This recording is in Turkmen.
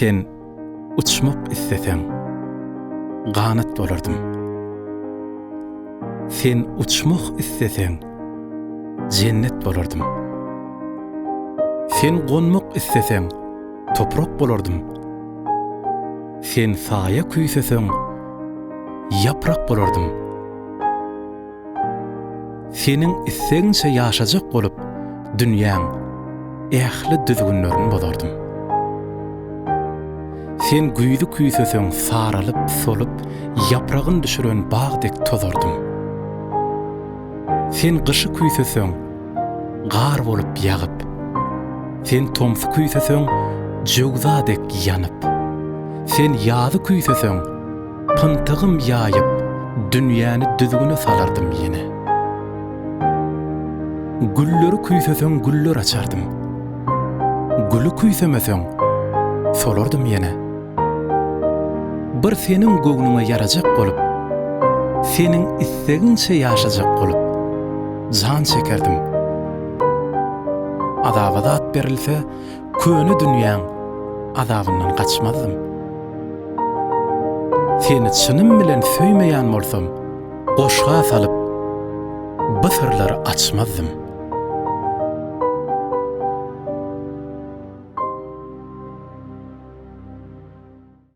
Sen uçmak isteseň, ganat bolardym. Sen uçmak isteseň, cennet bolardym. Sen gonmak isteseň, toprak bolardym. Sen saýa küýseseň, yaprak bolardym. Senin issegiňçe ýaşajak bolup, dünýäň ähli düzgünlerini bolardym. Sen güýzi küýseseň, saralyp, solup, yapragyn düşüren bagdek tozardym. Sen gyşy küýseseň, gar bolup ýagyp, sen tomsy küýseseň, jogzadek ýanyp, sen ýazy küýseseň, pıntygym ýaýyp, dünýäni düzgüne salardym ýene. Gülleri küýseseň, güller açardym. Gülü küýsemeseň, solardym ýene. Bir senin göwnüňe ýarajak bolup, senin issegiňçe ýaşajak bolup, jan çekerdim. Azaba zat berilse, köni dünýäň azabyndan gaçmazdym. Seni çynym bilen söýmeýän bolsam, goşga salyp, bu sırlary açmazdım.